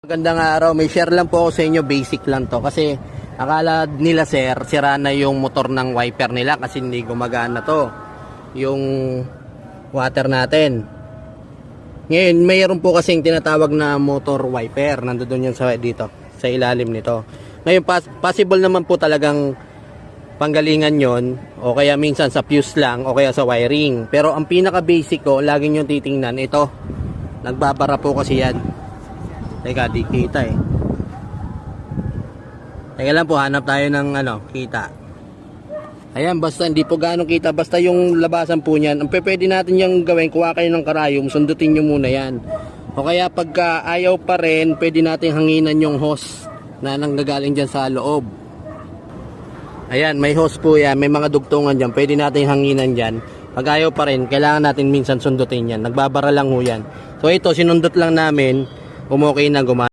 Magandang araw, may share lang po ako sa inyo, basic lang to kasi akala nila sir, sira na yung motor ng wiper nila kasi hindi gumagana to yung water natin. Ngayon, mayroon po kasing tinatawag na motor wiper, nandoon yan sa dito, sa ilalim nito. Ngayon, possible naman po talagang panggalingan yon o kaya minsan sa fuse lang o kaya sa wiring. Pero ang pinaka basic ko, lagi nyo titingnan, ito, nagbabara po kasi yan. Teka, di kita eh. Teka lang po, hanap tayo ng kita. Ayan, basta hindi po gaano kita. Basta yung labasan po niyan. Ang pwede natin yung gawin, kuha kayo ng karayom, sundutin nyo muna yan. O kaya pagka ayaw pa rin, pwede natin hanginan yung hose na nanggagaling dyan sa loob. Ayan, may hose po yan. May mga dugtungan dyan. Pwede natin hanginan dyan. Pag ayaw pa rin, kailangan natin minsan sundutin yan. Nagbabara lang ho yan. So ito, sinundot lang namin. Okay na, gumana.